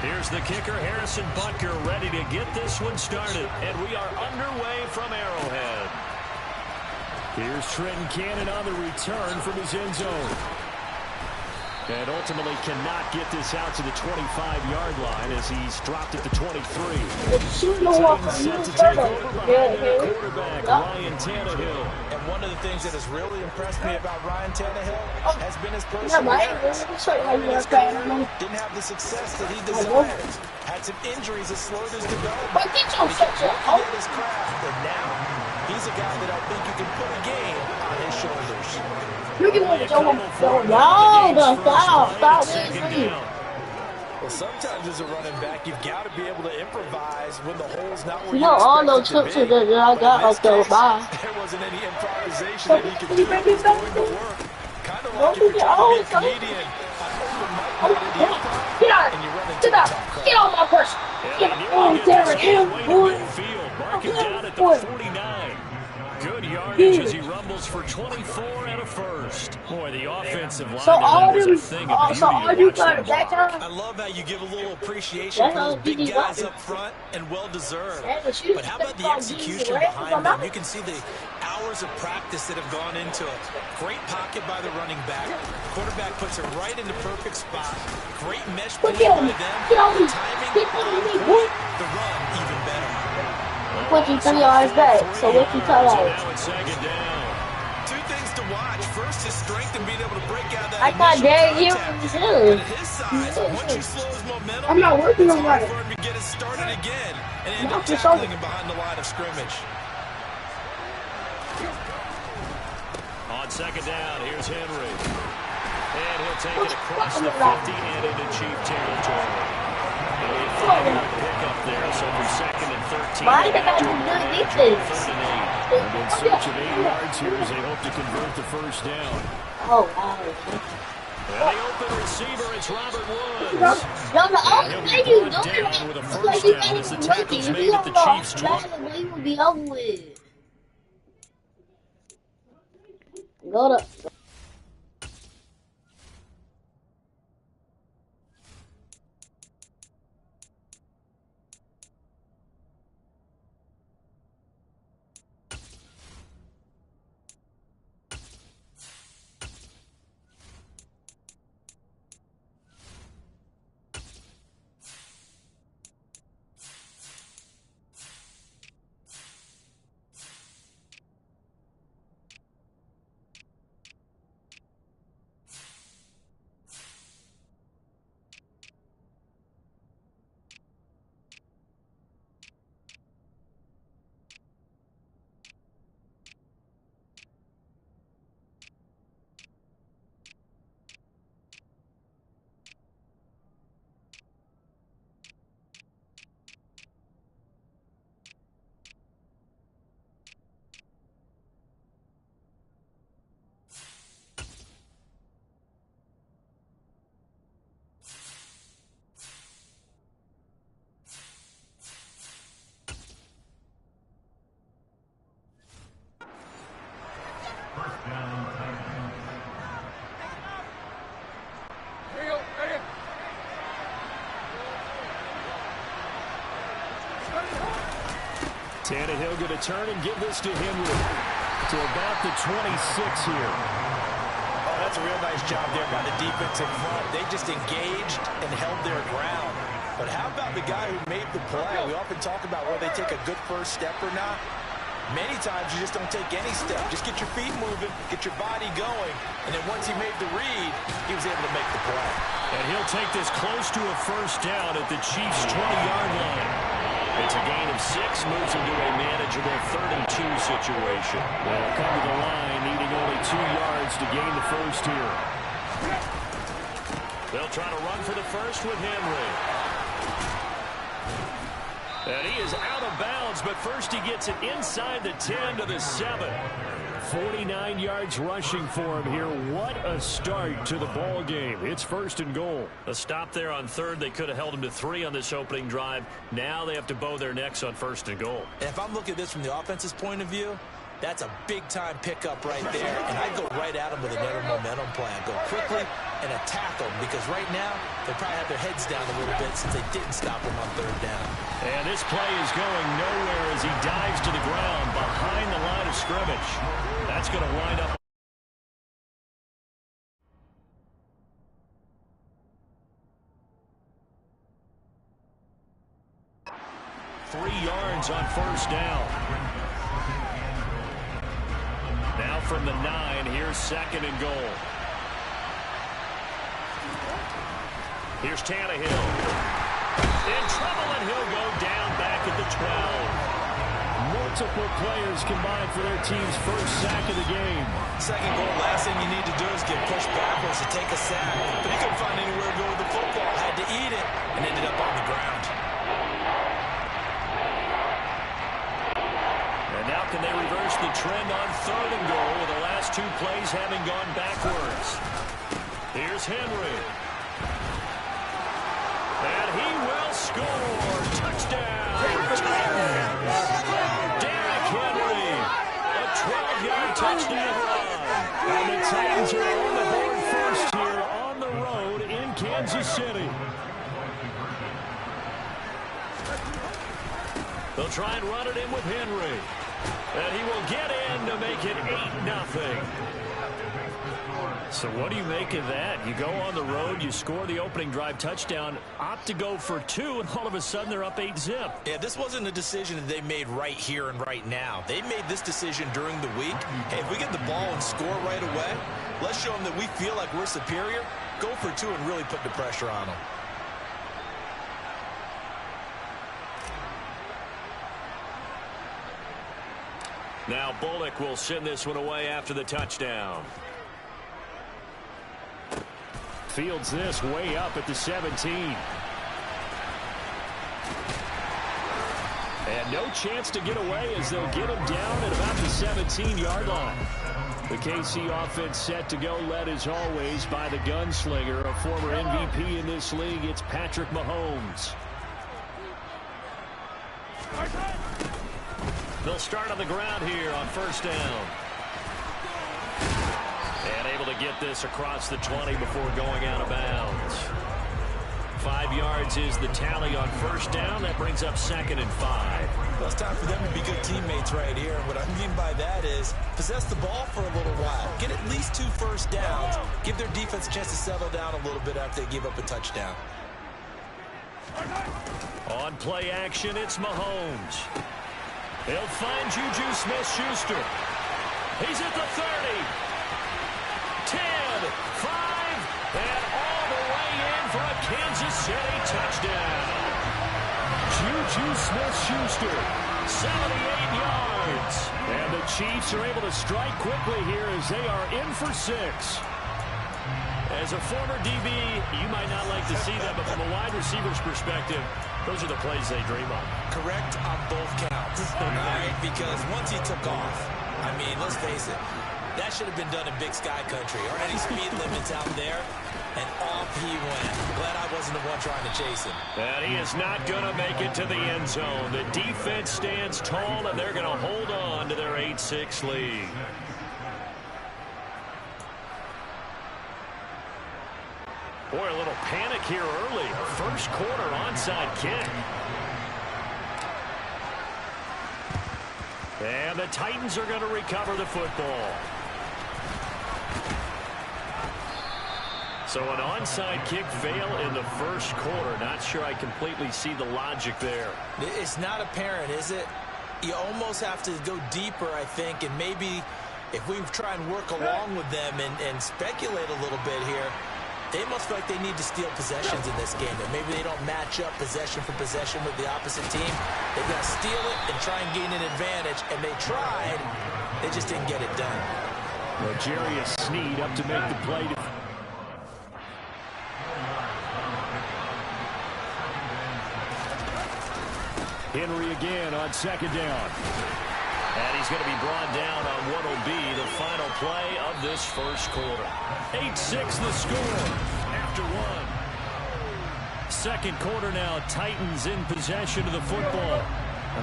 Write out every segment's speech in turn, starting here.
Here's the kicker, Harrison Butker, ready to get this one started. And we are underway from Arrowhead. Here's Trenton Cannon on the return from his end zone. And ultimately cannot get this out to the 25-yard line as he's dropped it to 23. Set to take over behind their quarterback, Ryan Tannehill. And one of the things that has really impressed me about Ryan Tannehill has been his perseverance. Didn't have the success that he desires. Had some injuries that slowed his development. He hit his craft, and now he's a guy that I think you can put a game on his shoulders. You can let it go. No, stop. Well, sometimes as a running back, you've got to be able to improvise when the hole's not where you all those trips that I got up there. Bye. There wasn't any improvisation that he could do that was going to work. Kind of like if you're trying to be a comedian. Get out. Get on my person. Get on Derek Hill, boy. Mark it down at the 49. Good yardage as he rumbles for 24 and a first. Boy, the offensive line was a thing of beauty to watch them block. I love how you give a little appreciation for those big guys up front, and well-deserved. But how about the execution behind them? You can see the hours of practice that have gone into it. Great pocket by the running back. Quarterback puts it right in the perfect spot. Great mesh play by them. The timing, the run even better. Pushing 3 yards back, so what you tell us? Two things to watch. First, his strength and being able to break out that. I thought Derek Hill was good. At his size, once you slow his momentum, I'm not working on that. for him to get it started again and end up tackling him behind the line of scrimmage. On second down, here's Henry. And he'll take it across the 50 and into Chief territory. Pick up there, so from second and 13. Why did I do good defense? And in search of 8 yards here as they hope to convert the first down. Oh, wow. And the open receiver, it's Robert Woods. Down with a first down as the tackle's made at the Chiefs' 20. He would be over with. Go to. Tannehill going to turn and give this to Henry. To about the 26 here. Oh, that's a real nice job there by the defensive front. They just engaged and held their ground. But how about the guy who made the play? We often talk about whether they take a good first step or not. Many times you just don't take any step. Just get your feet moving, get your body going, and then once he made the read, he was able to make the play. And he'll take this close to a first down at the Chiefs' 20-yard line. It's a gain of 6, moves him to a manageable 32 situation. They'll come to the line, needing only 2 yards to gain the first here. They'll try to run for the first with Henry. And he is out of bounds, but first he gets it inside the 10 to the 7. 49 yards rushing for him here. What a start to the ball game. It's first and goal. A stop there on third. They could have held him to 3 on this opening drive. Now they have to bow their necks on first and goal. And if I'm looking at this from the offense's point of view, that's a big-time pickup right there. And I go right at him with another momentum plan. Go quickly and attack them, because right now they probably have their heads down a little bit since they didn't stop him on third down. And this play is going nowhere as he dives to the ground behind the line of scrimmage. That's going to wind up. 3 yards on first down. Now from the 9, here's 2nd and goal. Here's Tannehill. In trouble, and he'll go down back at the 12. Multiple players combined for their team's first sack of the game. 2nd goal, last thing you need to do is get pushed backwards to take a sack. But he couldn't find anywhere to go with the football. Had to eat it and ended up on the ground. And now can they reverse the trend on 3rd and goal with the last 2 plays having gone backwards? Here's Henry. And he will score. Touchdown. Derrick Henry. A 12-yard touchdown run. And the Titans are on the board first here on the road in Kansas City. They'll try and run it in with Henry. And he will get in to make it 8-0. So what do you make of that? You go on the road, you score the opening drive touchdown, opt to go for 2, and all of a sudden they're up 8-zip. Yeah, this wasn't a decision that they made right here and right now. They made this decision during the week. Hey, if we get the ball and score right away, let's show them that we feel like we're superior. Go for 2 and really put the pressure on them. Now Bullock will send this one away after the touchdown. Fields this way up at the 17. And no chance to get away as they'll get him down at about the 17-yard line. The KC offense set to go, led as always by the gunslinger, a former MVP in this league. It's Patrick Mahomes. They'll start on the ground here on first down. And able to get this across the 20 before going out of bounds. 5 yards is the tally on first down. That brings up 2nd and 5. Well, it's time for them to be good teammates right here. And what I mean by that is possess the ball for a little while. Get at least 2 first downs. Give their defense a chance to settle down a little bit after they give up a touchdown. On play action, it's Mahomes. He'll find Juju Smith-Schuster. He's at the 30. 10, 5, and all the way in for a Kansas City touchdown. Juju Smith-Schuster, 78 yards. And the Chiefs are able to strike quickly here as they are in for 6. As a former DB, you might not like to see that, but from a wide receiver's perspective, those are the plays they dream of. Correct on both counts. All right, because once he took off, I mean, let's face it, that should have been done in Big Sky Country. Already speed limits out there, and off he went. Glad I wasn't the one trying to chase him. And he is not going to make it to the end zone. The defense stands tall, and they're going to hold on to their 8-6 lead. Boy, a little panic here early. First quarter onside kick. And the Titans are going to recover the football. So an onside kick fail in the first quarter. Not sure I completely see the logic there. It's not apparent, is it? You almost have to go deeper, I think, and maybe if we try and work along with them and speculate a little bit here, they must feel like they need to steal possessions in this game. That maybe they don't match up possession for possession with the opposite team. They've got to steal it and try and gain an advantage. And they tried. They just didn't get it done. Well, Jarius Sneed up to make the play. Henry again on 2nd down. And he's going to be brought down on what will be the final play of this first quarter. 8-6 the score after 1. Second quarter now, Titans in possession of the football.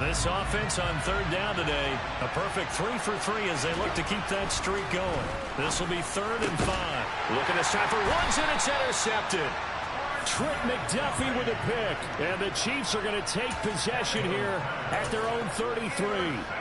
This offense on third down today, a perfect 3 for 3 as they look to keep that streak going. This will be 3rd and 5. Looking to stop for runs, and it's intercepted. Trent McDuffie with a pick, and the Chiefs are going to take possession here at their own 33.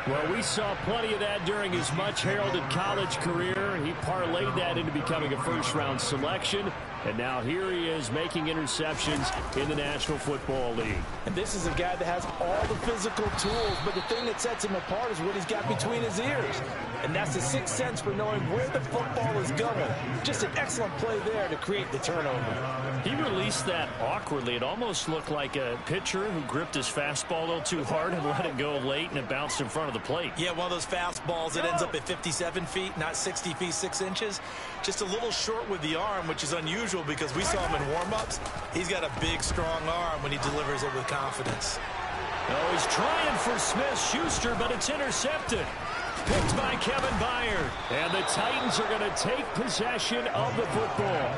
Well, we saw plenty of that during his much-heralded college career. He parlayed that into becoming a first-round selection, and now here he is making interceptions in the National Football League. And this is a guy that has all the physical tools, but the thing that sets him apart is what he's got between his ears. And that's the sixth sense for knowing where the football is going. Just an excellent play there to create the turnover. He released that awkwardly. It almost looked like a pitcher who gripped his fastball a little too hard and let it go late, and it bounced in front of the plate. Yeah, one of those fastballs that ends up at 57 feet, not 60 feet 6 inches. Just a little short with the arm, which is unusual because we saw him in warm-ups. He's got a big, strong arm when he delivers it with confidence. Oh, he's trying for Smith-Schuster, but it's intercepted. Picked by Kevin Byard. And the Titans are going to take possession of the football.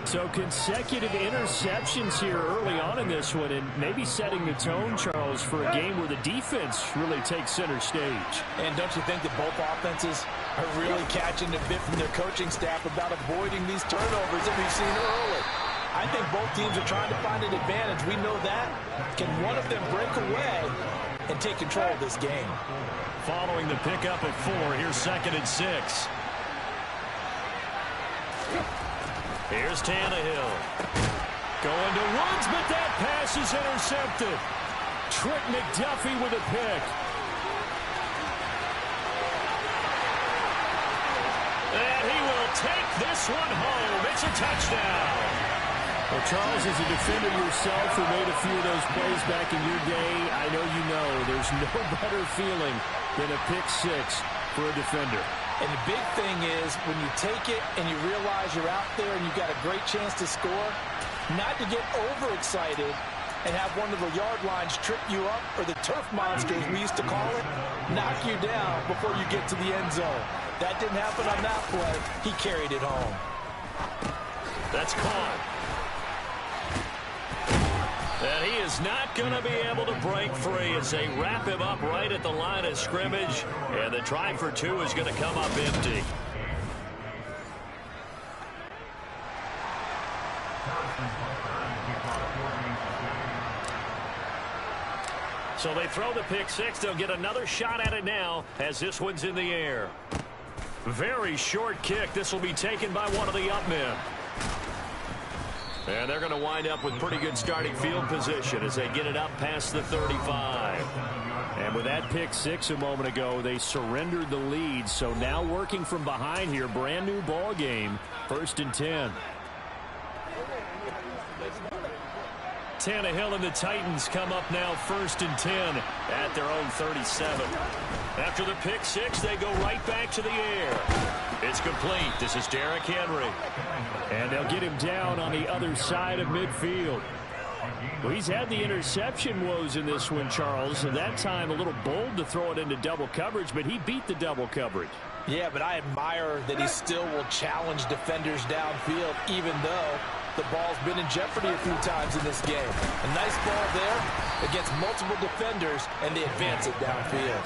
So consecutive interceptions here early on in this one, and maybe setting the tone, Charles, for a game where the defense really takes center stage. And don't you think that both offenses are really catching a bit from their coaching staff about avoiding these turnovers that we've seen early? I think both teams are trying to find an advantage. We know that. Can one of them break away and take control of this game? Following the pickup of 4, here's 2nd and 6. Here's Tannehill. Going to Woods, but that pass is intercepted. Trent McDuffie with a pick. And he will take this one home. It's a touchdown. Well, Charles, as a defender yourself who made a few of those plays back in your day, I know you know there's no better feeling than a pick 6 for a defender. And the big thing is when you take it and you realize you're out there and you've got a great chance to score, not to get overexcited and have one of the yard lines trip you up, or the turf monsters we used to call it, knock you down before you get to the end zone. That didn't happen on that play. He carried it home. That's caught. And he is not going to be able to break free as they wrap him up right at the line of scrimmage. And the try for 2 is going to come up empty. So they throw the pick 6. They'll get another shot at it now as this one's in the air. Very short kick. This will be taken by one of the up men. And they're going to wind up with pretty good starting field position as they get it up past the 35. And with that pick 6 a moment ago, they surrendered the lead. So now working from behind here, brand new ball game, 1st and 10. Tannehill and the Titans come up now 1st and 10 at their own 37. After the pick 6, they go right back to the air. It's complete. This is Derrick Henry. And they'll get him down on the other side of midfield. Well, he's had the interception woes in this one, Charles. And that time a little bold to throw it into double coverage, but he beat the double coverage. Yeah, but I admire that he still will challenge defenders downfield, even though the ball's been in jeopardy a few times in this game. A nice ball there against multiple defenders, and they advance it downfield.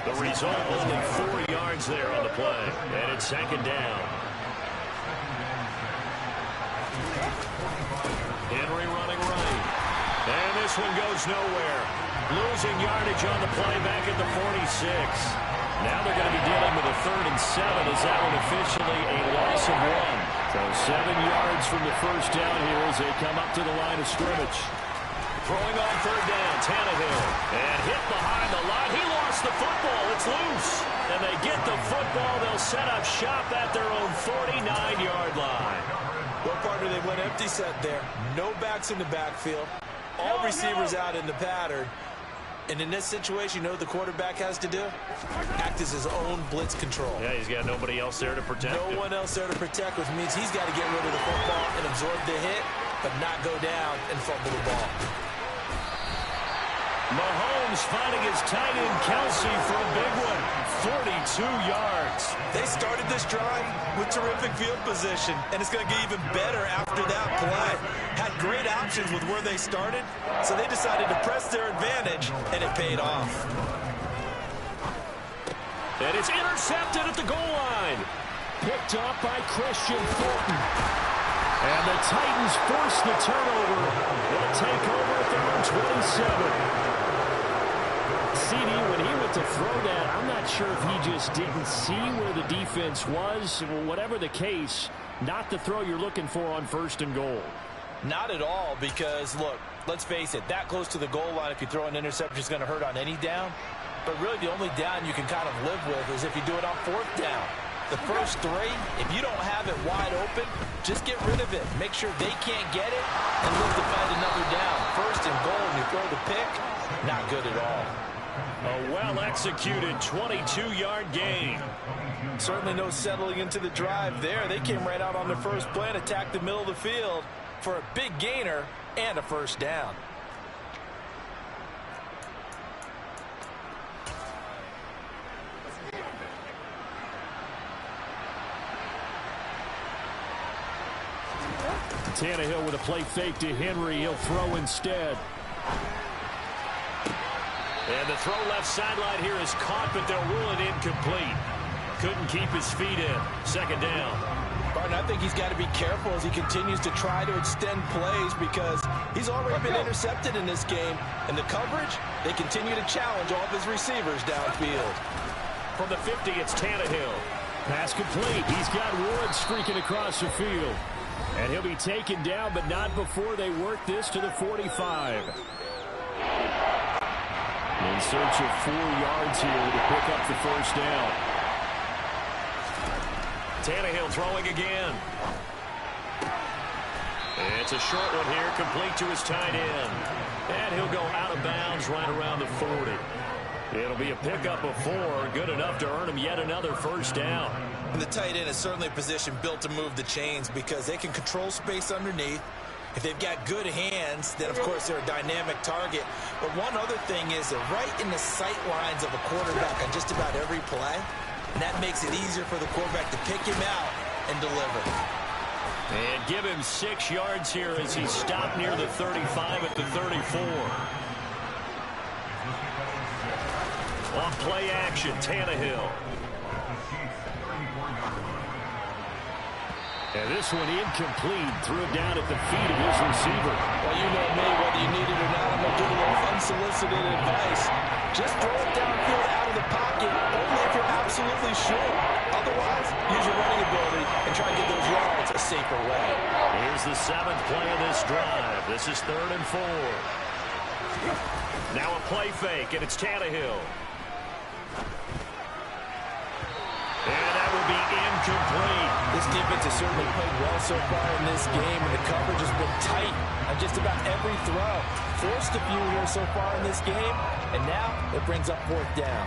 The result, only 4 yards there on the play, and it's 2nd down. Henry running right, and this one goes nowhere. Losing yardage on the play back at the 46. Now they're going to be dealing with a 3rd and 7 as that one officially a loss of 1. So 7 yards from the first down here as they come up to the line of scrimmage. Throwing on 3rd down, Tannehill. And hit behind the line. He lost the football. It's loose. And they get the football. They'll set up shop at their own 49-yard line. Well, partner, they went empty set there. No backs in the backfield. All receivers out in the pattern. And in this situation, you know what the quarterback has to do? Act as his own blitz control. Yeah, he's got nobody else there to protect him. No one else there to protect, which means he's got to get rid of the football and absorb the hit, but not go down and fumble the ball. Mahomes finding his tight end Kelsey for a big one. 42 yards. They started this drive with terrific field position, and it's going to get even better after that play. Had great options with where they started, so they decided to press their advantage, and it paid off. And it's intercepted at the goal line. Picked up by Christian Fulton. And the Titans force the turnover. They'll take over at their own 27. CD, when he went to throw that, I'm not sure if he just didn't see where the defense was. Whatever the case, not the throw you're looking for on 1st and goal. Not at all, because, look, let's face it, that close to the goal line, if you throw an interception, is going to hurt on any down. But really, the only down you can kind of live with is if you do it on 4th down. The first 3, if you don't have it wide open, just get rid of it. Make sure they can't get it and look to find another down. 1st and goal, and you throw the pick, not good at all. A well-executed 22-yard gain. Certainly no settling into the drive there. They came right out on their first play and attacked the middle of the field for a big gainer and a 1st down. Tannehill with a play fake to Henry. He'll throw instead. And the throw left sideline here is caught, but they'll rule it incomplete. Couldn't keep his feet in. 2nd down. Barton, I think he's got to be careful as he continues to try to extend plays because he's already been intercepted in this game. And the coverage, they continue to challenge all of his receivers downfield. From the 50, it's Tannehill. Pass complete. He's got Ward streaking across the field. And he'll be taken down, but not before they work this to the 45. In search of 4 yards here to pick up the 1st down. Tannehill throwing again. It's a short one here, complete to his tight end. And he'll go out of bounds right around the 40. It'll be a pickup of 4, good enough to earn him yet another 1st down. And the tight end is certainly a position built to move the chains because they can control space underneath. If they've got good hands, then, of course, they're a dynamic target. But one other thing is they're right in the sight lines of a quarterback on just about every play. And that makes it easier for the quarterback to pick him out and deliver. And give him 6 yards here as he stopped near the 35 at the 34. On play action, Tannehill. And this one incomplete. Threw it down at the feet of his receiver. Well, you know me, whether you need it or not, I'm going to give you a little unsolicited advice. Just throw it downfield out of the pocket, only if you're absolutely sure. Otherwise, use your running ability and try and get those yards a safer way. Here's the 7th play of this drive. This is 3rd and 4. Now a play fake, and it's Tannehill. And that will be incomplete. This defense has certainly played well so far in this game, and the coverage has been tight on just about every throw. Forced a few here so far in this game, and now it brings up 4th down.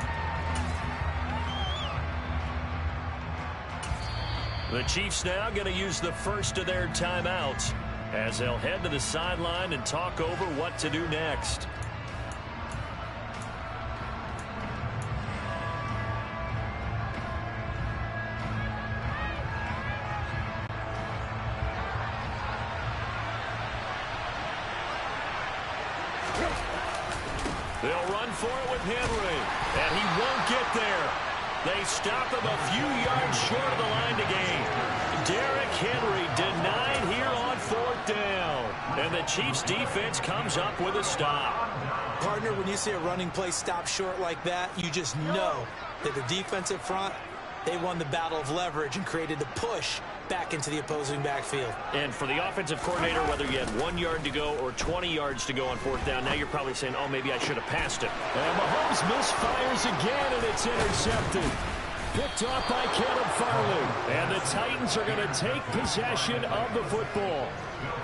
The Chiefs now going to use the first of their timeouts as they'll head to the sideline and talk over what to do next. They'll run for it with Henry, and he won't get there. They stop him a few yards short of the line to gain. Derrick Henry denied here on 4th down, and the Chiefs' defense comes up with a stop. Partner, when you see a running play stop short like that, you just know that the defensive front, they won the battle of leverage and created the push back into the opposing backfield. And for the offensive coordinator, whether you had 1 yard to go or 20 yards to go on 4th down, now you're probably saying, oh, maybe I should have passed it. And Mahomes misfires again, and it's intercepted. Picked off by Caleb Farley. And the Titans are going to take possession of the football.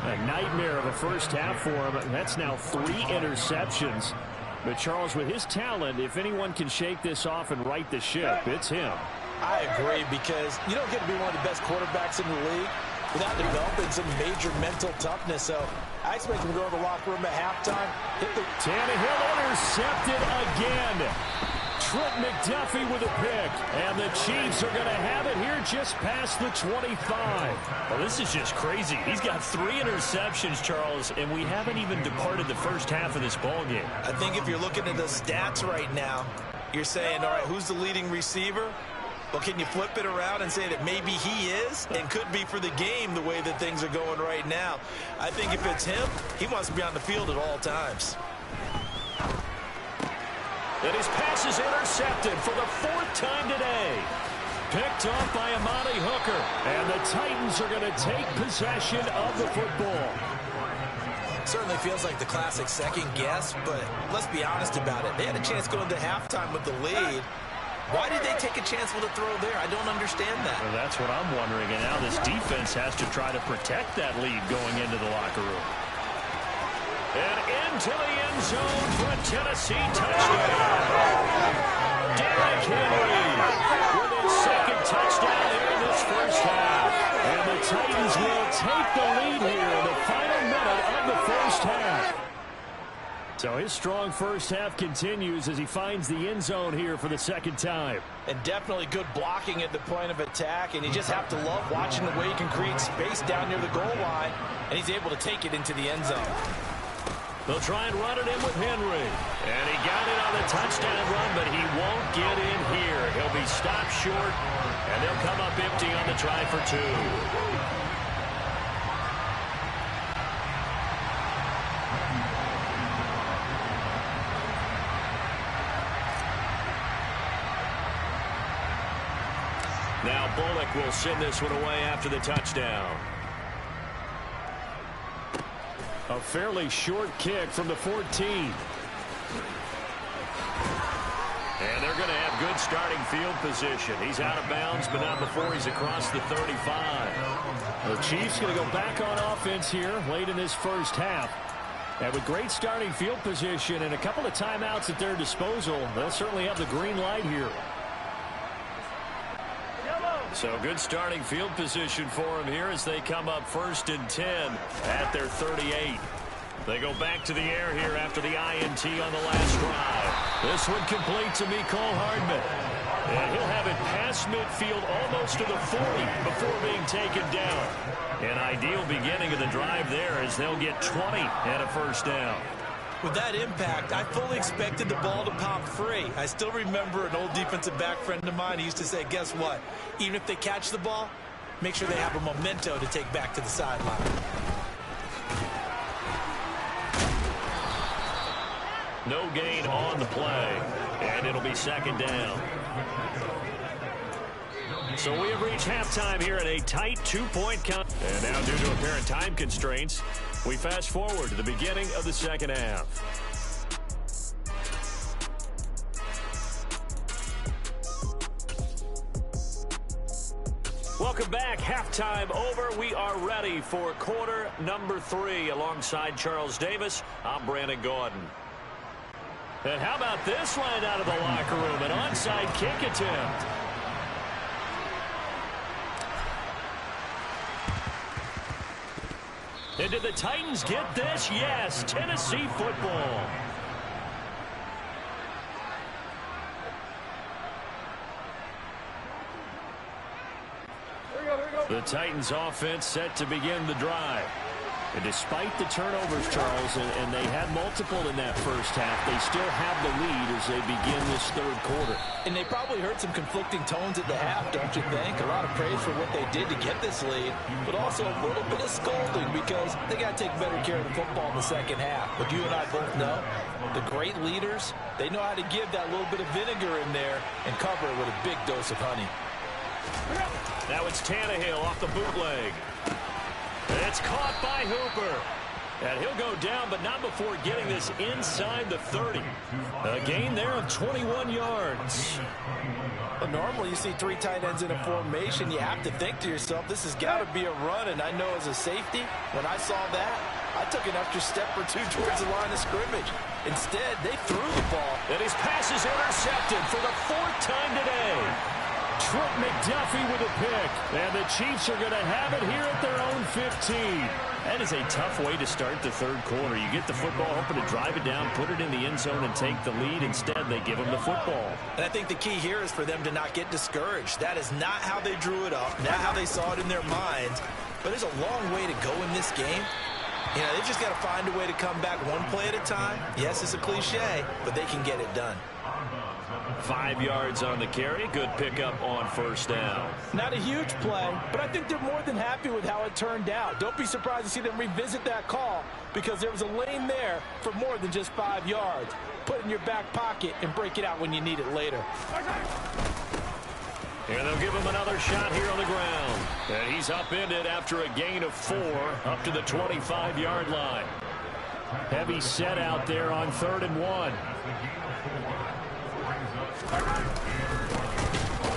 A nightmare of a first half for him. That's now 3 interceptions. But Charles, with his talent, if anyone can shake this off and right the ship, it's him. I agree, because you don't get to be one of the best quarterbacks in the league without developing some major mental toughness. So I nice way to go to the locker room at halftime. Tannehill intercepted again. Trent McDuffie with a pick. And the Chiefs are going to have it here just past the 25. Well, this is just crazy. He's got 3 interceptions, Charles, and we haven't even departed the first half of this ball game. I think if you're looking at the stats right now, you're saying, all right, who's the leading receiver? Well, can you flip it around and say that maybe he is and could be for the game the way that things are going right now? I think if it's him, he wants to be on the field at all times. And his pass is intercepted for the 4th time today. Picked off by Amani Hooker. And the Titans are going to take possession of the football. Certainly feels like the classic second guess, but let's be honest about it. They had a chance going to halftime with the lead. Why did they take a chance with a throw there? I don't understand that. Well, that's what I'm wondering. And now this defense has to try to protect that lead going into the locker room. And into the end zone for a Tennessee touchdown. Derrick Henry with his 2nd touchdown here in this first half. And the Titans will take the lead here in the final minute of the first half. So his strong first half continues as he finds the end zone here for the 2nd time. And definitely good blocking at the point of attack, and you just have to love watching the way he can create space down near the goal line, and he's able to take it into the end zone. They'll try and run it in with Henry. And he got it on the touchdown run, but he won't get in here. He'll be stopped short, and they'll come up empty on the try for 2. Now Bullock will send this one away after the touchdown. A fairly short kick from the 14. And they're going to have good starting field position. He's out of bounds, but not before he's across the 35. The Chiefs going to go back on offense here late in this first half. And with great starting field position and a couple of timeouts at their disposal, they'll certainly have the green light here. So good starting field position for him here as they come up 1st and 10 at their 38. They go back to the air here after the INT on the last drive. This one complete to Mecole Hardman. And he'll have it past midfield almost to the 40 before being taken down. An ideal beginning of the drive there as they'll get 20 and a first down. With that impact, I fully expected the ball to pop free. I still remember an old defensive back friend of mine. He used to say, guess what? Even if they catch the ball, make sure they have a memento to take back to the sideline. No gain on the play, and it'll be 2nd down. So we have reached halftime here at a tight 2-point count. And now due to apparent time constraints, we fast forward to the beginning of the 2nd half. Welcome back. Halftime over. We are ready for quarter number 3. Alongside Charles Davis, I'm Brandon Gordon. And how about this line out of the locker room? An onside kick attempt. And did the Titans get this? Yes, Tennessee football. The Titans offense set to begin the drive. And despite the turnovers, Charles, and they had multiple in that first half, they still have the lead as they begin this 3rd quarter. And they probably heard some conflicting tones at the half, don't you think? A lot of praise for what they did to get this lead, but also a little bit of scolding because they got to take better care of the football in the 2nd half. But you and I both know the great leaders, they know how to give that little bit of vinegar in there and cover it with a big dose of honey. Now it's Tannehill off the bootleg. It's caught by Hooper. And he'll go down, but not before getting this inside the 30. A gain there of 21 yards. But normally you see 3 tight ends in a formation, you have to think to yourself, this has got to be a run. And I know as a safety, when I saw that, I took an extra step or 2 towards the line of scrimmage. Instead, they threw the ball. And his pass is intercepted for the 4th time today. Trent McDuffie with a pick. And the Chiefs are going to have it here at their own 15. That is a tough way to start the third quarter. You get the football, hoping to drive it down, put it in the end zone, and take the lead. Instead, they give them the football. And I think the key here is for them to not get discouraged. That is not how they drew it up, not how they saw it in their minds. But there's a long way to go in this game. You know, they've just got to find a way to come back one play at a time. Yes, it's a cliche, but they can get it done. 5 yards on the carry. Good pickup on first down. Not a huge play, but I think they're more than happy with how it turned out. Don't be surprised to see them revisit that call because there was a lane there for more than just 5 yards. Put it in your back pocket and break it out when you need it later. And they'll give him another shot here on the ground. And he's upended after a gain of 4 up to the 25-yard line. Heavy set out there on 3rd and 1.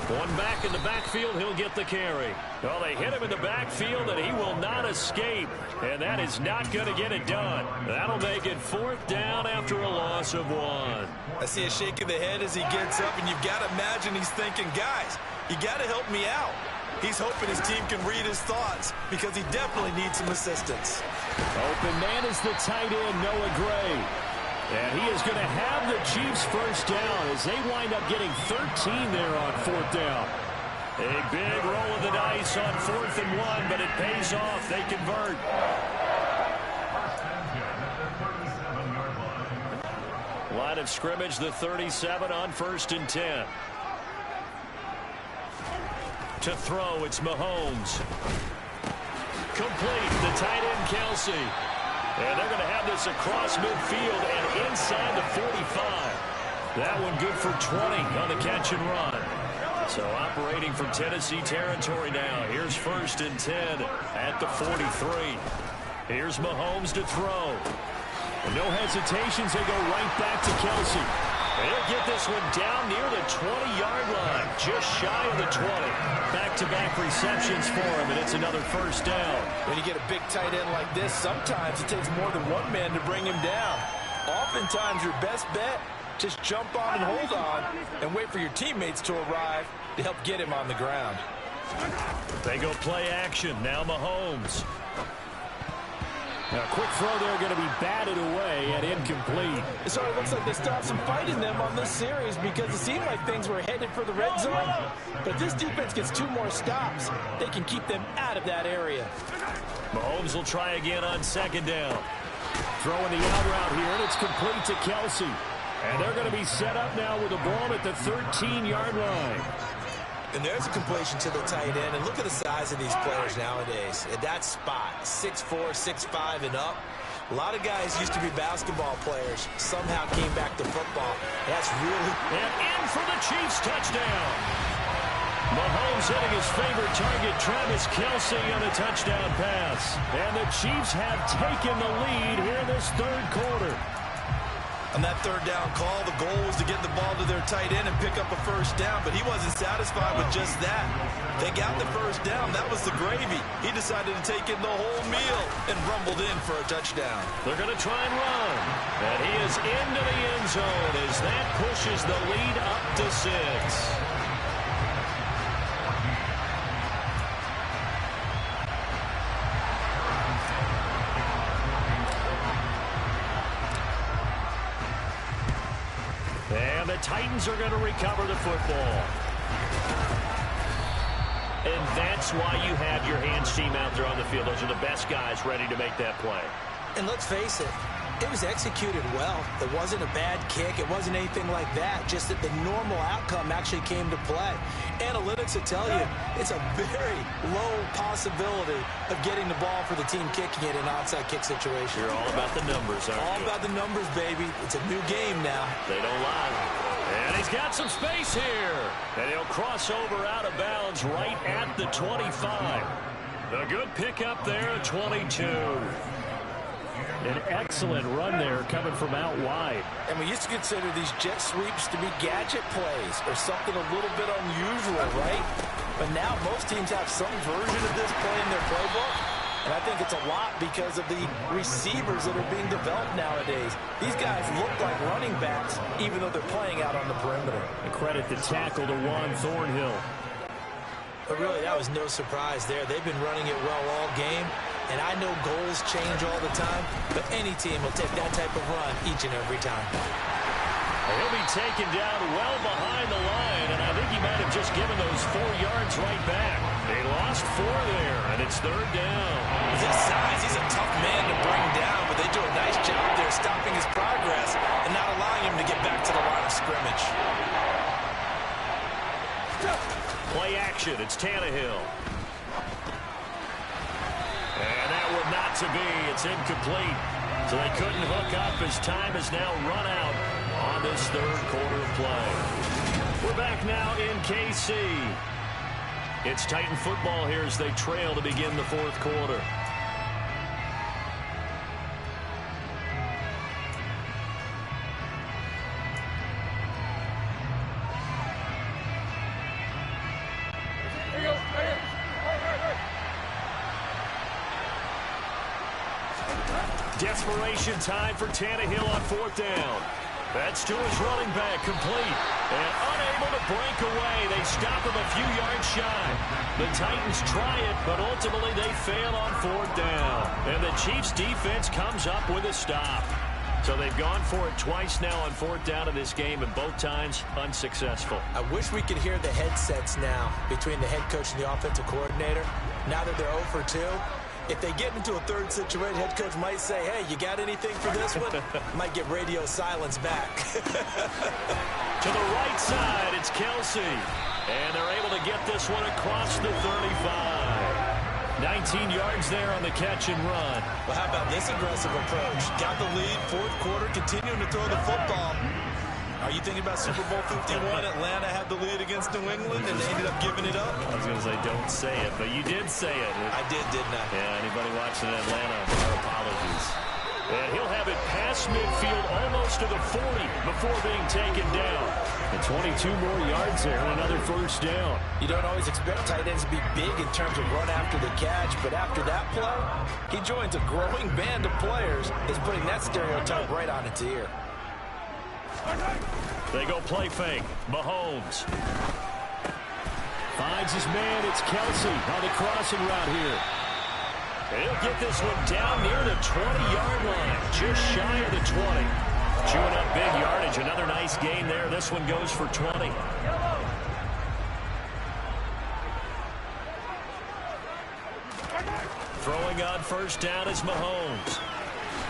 One back in the backfield, he'll get the carry. Well, they hit him in the backfield, and he will not escape. And that is not going to get it done. That'll make it 4th down after a loss of 1. I see a shake of the head as he gets up, and you've got to imagine he's thinking, guys, you got to help me out. He's hoping his team can read his thoughts because he definitely needs some assistance. Open man is the tight end, Noah Gray. And he is going to have the Chiefs first down as they wind up getting 13 there on 4th down. A big roll of the dice on 4th and 1, but it pays off. They convert. Line of scrimmage, the 37 on 1st and 10. To throw, it's Mahomes. Complete, the tight end, Kelsey. And they're going to have this across midfield and inside the 45. That one good for 20 on the catch and run. So operating from Tennessee territory now. Here's 1st and 10 at the 43. Here's Mahomes to throw. And no hesitations. They go right back to Kelsey. They'll get this one down near the 20-yard line, just shy of the 20. Back-to-back receptions for him, and it's another first down. When you get a big tight end like this, sometimes it takes more than one man to bring him down. Oftentimes, your best bet, just jump on and hold on and wait for your teammates to arrive to help get him on the ground. They go play action. Now Mahomes. Now, a quick throw there going to be batted away and incomplete. It sort of looks like they stopped some fight in them on this series because it seemed like things were headed for the red zone. But this defense gets 2 more stops. They can keep them out of that area. Mahomes will try again on 2nd down. Throwing the out route here, and it's complete to Kelsey. And they're going to be set up now with the ball at the 13-yard line. And there's a completion to the tight end. And look at the size of these players nowadays. At that spot, 6'4", 6'5", and up. A lot of guys used to be basketball players. Somehow came back to football. That's really... And in for the Chiefs touchdown. Mahomes hitting his favorite target, Travis Kelsey, on a touchdown pass. And the Chiefs have taken the lead here in this 3rd quarter. On that 3rd down call, the goal was to get the ball to their tight end and pick up a first down, but he wasn't satisfied with just that. They got the first down. That was the gravy. He decided to take in the whole meal and rumbled in for a touchdown. They're going to try and run. And he is into the end zone as that pushes the lead up to 6. And the Titans are going to recover the football. And that's why you have your hands team out there on the field. Those are the best guys ready to make that play. And let's face it, it was executed well. It wasn't a bad kick. It wasn't anything like that. Just that the normal outcome actually came to play. Analytics will tell you it's a very low possibility of getting the ball for the team kicking it in an onside kick situation. You're all about the numbers, aren't you? All about the numbers, baby. It's a new game now. They don't lie. And he's got some space here. And he'll cross over out of bounds right at the 25. A good pickup there, 22. An excellent run there coming from out wide. And we used to consider these jet sweeps to be gadget plays or something a little bit unusual, right? But now most teams have some version of this play in their playbook. And I think it's a lot because of the receivers that are being developed nowadays. These guys look like running backs even though they're playing out on the perimeter. And credit the tackle to Juan Thornhill. But really, that was no surprise there. They've been running it well all game. I know goals change all the time, but any team will take that type of run each and every time. He'll be taken down well behind the line, and I think he might have just given those 4 yards right back. They lost 4 there, and it's 3rd down. With his size, he's a tough man to bring down, but they do a nice job there stopping his progress and not allowing him to get back to the line of scrimmage. Play action, it's Tannehill. And that one not to be. It's incomplete. So they couldn't hook up as time has now run out on this 3rd quarter play. We're back now in KC. It's Titan football here as they trail to begin the 4th quarter. Desperation time for Tannehill on 4th down. That's to his running back, complete. And unable to break away. They stop him a few yards shy. The Titans try it, but ultimately they fail on 4th down. And the Chiefs' defense comes up with a stop. So they've gone for it twice now on 4th down in this game, and both times unsuccessful. I wish we could hear the headsets now between the head coach and the offensive coordinator. Now that they're 0 for 2. If they get into a 3rd situation, head coach might say, hey, you got anything for this one? Might get radio silence back. To the right side, it's Kelsey. And they're able to get this one across the 35. 19 yards there on the catch and run. Well, how about this aggressive approach? Got the lead, 4th quarter, continuing to throw the football. Are you thinking about Super Bowl 51? Atlanta had the lead against New England, and they ended up giving it up? I was going to say, don't say it, but you did say it. I did, didn't I? Yeah, anybody watching Atlanta, our apologies. And he'll have it past midfield almost to the 40 before being taken down. And 22 more yards there and another 1st down. You don't always expect tight ends to be big in terms of run after the catch, but after that play, he joins a growing band of players that's putting that stereotype right on its ear. They go play fake. Mahomes finds his man. It's Kelsey on the crossing route here. And he'll get this one down near the 20-yard line, just shy of the 20. Chewing up big yardage. Another nice gain there. This one goes for 20. Throwing on 1st down is Mahomes.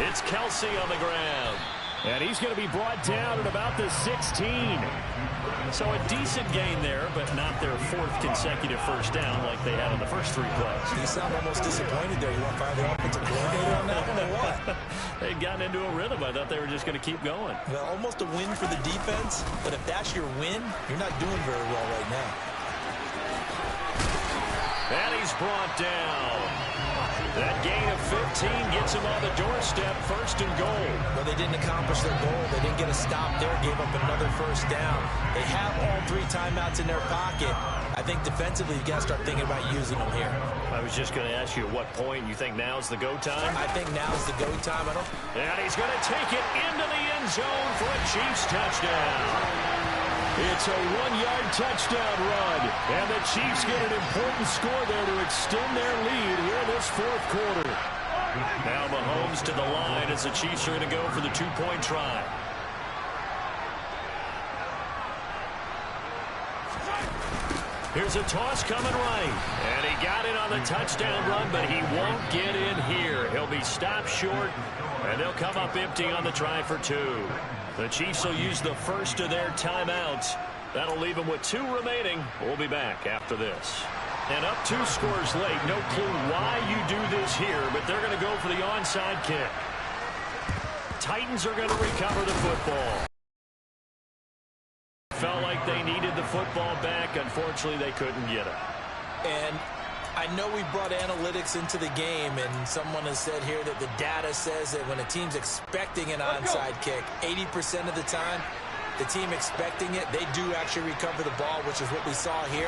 It's Kelsey on the ground. And he's going to be brought down at about the 16. So a decent gain there, but not their 4th consecutive 1st down like they had on the first 3 plays. You sound almost disappointed there. You want to fire the offensive coordinator on that one or what? They'd gotten into a rhythm. I thought they were just going to keep going. Well, almost a win for the defense, but if that's your win, you're not doing very well right now. And he's brought down. That gain of 15 gets him on the doorstep, 1st and goal. Well, they didn't accomplish their goal. They didn't get a stop there, gave up another 1st down. They have all 3 timeouts in their pocket. I think defensively, you've got to start thinking about using them here. I was just going to ask you at what point you think now's the go time? I think now's the go time. And he's going to take it into the end zone for a Chiefs touchdown. It's a 1-yard touchdown run, and the Chiefs get an important score there to extend their lead here in this 4th quarter. Now Mahomes to the line as the Chiefs are going to go for the 2-point try. Here's a toss coming right, and he got it on the touchdown run, but he won't get in here. He'll be stopped short, and they'll come up empty on the try for 2. The Chiefs will use the 1st of their timeouts. That'll leave them with 2 remaining. We'll be back after this. And up 2 scores late. No clue why you do this here, but they're going to go for the onside kick. Titans are going to recover the football. Felt like they needed the football back. Unfortunately, they couldn't get it. And I know we brought analytics into the game, and someone has said here that the data says that when a team's expecting an onside kick, 80% of the time, the team expecting it, they do actually recover the ball, which is what we saw here.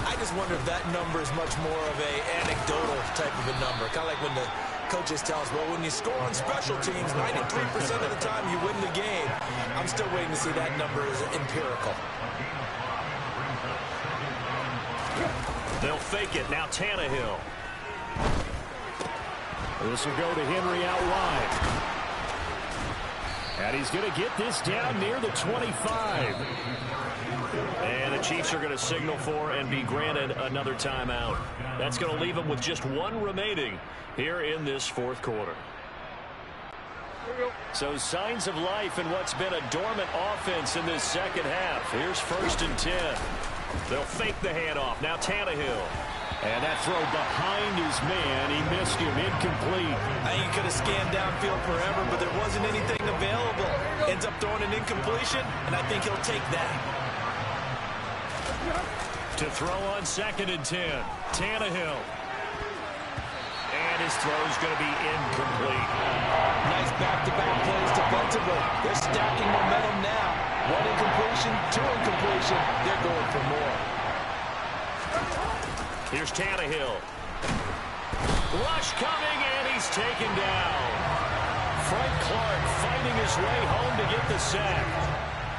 I just wonder if that number is much more of a anecdotal type of a number. Kind of like when the coaches tell us, well, when you score on special teams, 93% of the time you win the game. I'm still waiting to see that number is empirical. They'll fake it. Now Tannehill. This will go to Henry out wide. And he's going to get this down near the 25. And the Chiefs are going to signal for and be granted another timeout. That's going to leave them with just one remaining here in this fourth quarter. So signs of life in what's been a dormant offense in this second half. Here's 1st and 10. They'll fake the handoff. Now Tannehill. And that throw behind his man. He missed him. Incomplete. I think he could have scanned downfield forever, but there wasn't anything available. Ends up throwing an incompletion, and I think he'll take that. To throw on 2nd and 10. Tannehill. And his throw's going to be incomplete. Nice back-to-back plays defensively. They're stacking momentum now. 1 incompletion, 2 incompletion. They're going for more. Here's Tannehill. Rush coming, and he's taken down. Frank Clark fighting his way home to get the sack.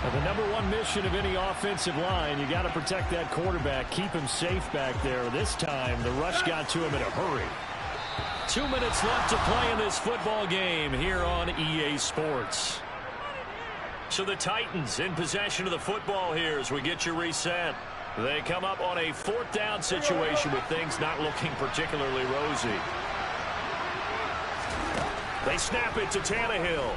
Now, the number one mission of any offensive line, you got to protect that quarterback, keep him safe back there. This time, the rush got to him in a hurry. 2 minutes left to play in this football game here on EA Sports. So the Titans in possession of the football here as we get you reset. They come up on a 4th down situation with things not looking particularly rosy. They snap it to Tannehill.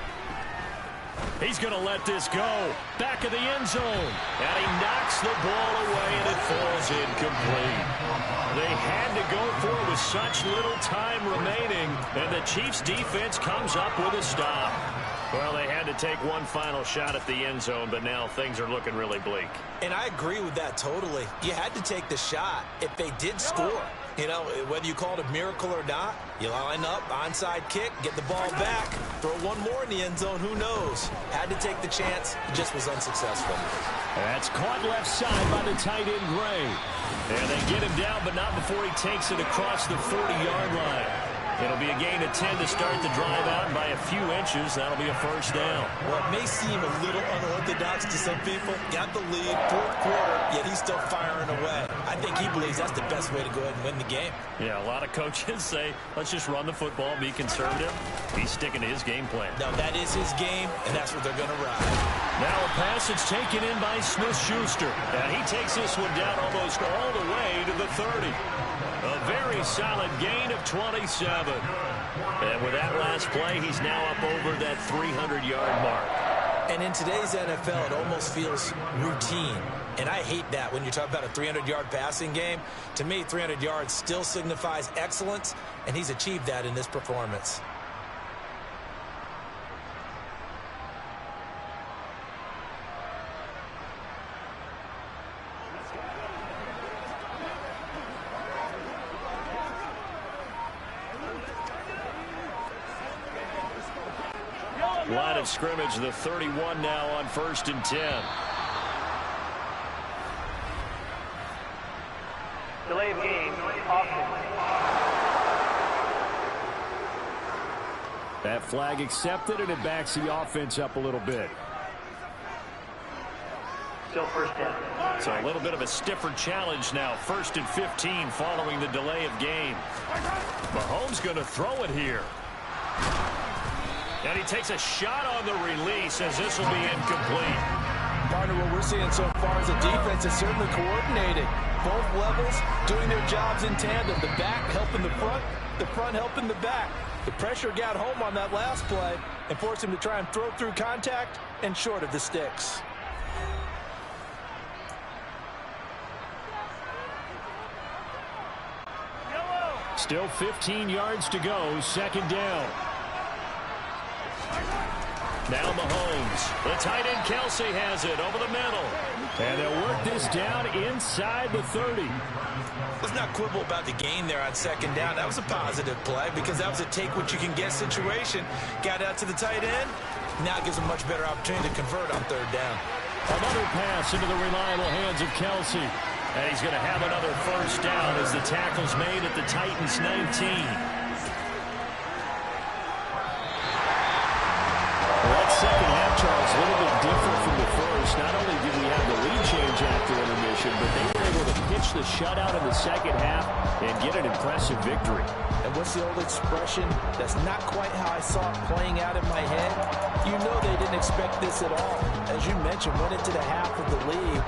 He's going to let this go. Back of the end zone. And he knocks the ball away, and it falls incomplete. They had to go for it with such little time remaining, and the Chiefs' defense comes up with a stop. Well, they had to take one final shot at the end zone, but now things are looking really bleak. And I agree with that totally. You had to take the shot if they did score. You know, whether you call it a miracle or not, you line up, onside kick, get the ball back, throw one more in the end zone, who knows? Had to take the chance, just was unsuccessful. That's caught left side by the tight end, Gray. And they get him down, but not before he takes it across the 40-yard line. It'll be a gain of 10 to start the drive out, and by a few inches, that'll be a 1st down. Well, it may seem a little unorthodox to some people. Got the lead, 4th quarter, yet he's still firing away. I think he believes that's the best way to go ahead and win the game. Yeah, a lot of coaches say, let's just run the football, be conservative. He's sticking to his game plan. No, that is his game, and that's what they're going to ride. Now a pass that's taken in by Smith-Schuster. And he takes this one down almost all the way to the 30. A very solid gain of 27. And with that last play, he's now up over that 300-yard mark. And in today's NFL, it almost feels routine. And I hate that when you talk about a 300-yard passing game. To me, 300 yards still signifies excellence, and he's achieved that in this performance. Line of scrimmage, the 31 now on 1st and 10. Delay of game, offense. That flag accepted, and it backs the offense up a little bit. Still 1st down. So a little bit of a stiffer challenge now. 1st and 15 following the delay of game. Mahomes going to throw it here. And he takes a shot on the release as this will be incomplete. Partner, what we're seeing so far is a defense that's certainly coordinated. Both levels doing their jobs in tandem. The back helping the front helping the back. The pressure got home on that last play and forced him to try and throw through contact and short of the sticks. Still 15 yards to go, 2nd down. Now Mahomes. The tight end Kelsey has it over the middle. And they'll work this down inside the 30. Let's not quibble about the gain there on 2nd down. That was a positive play because that was a take-what-you-can-get situation. Got out to the tight end. Now it gives a much better opportunity to convert on 3rd down. Another pass into the reliable hands of Kelsey. And he's going to have another 1st down as the tackle's made at the Titans' 19. That second half, Charles, a little bit different from the first. Not only did we have the lead change after intermission, but they were able to pitch the shutout in the second half and get an impressive victory. And what's the old expression? That's not quite how I saw it playing out in my head. You know they didn't expect this at all. As you mentioned, went into the half with the lead.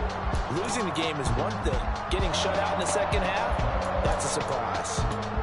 Losing the game is one thing. Getting shut out in the second half, that's a surprise.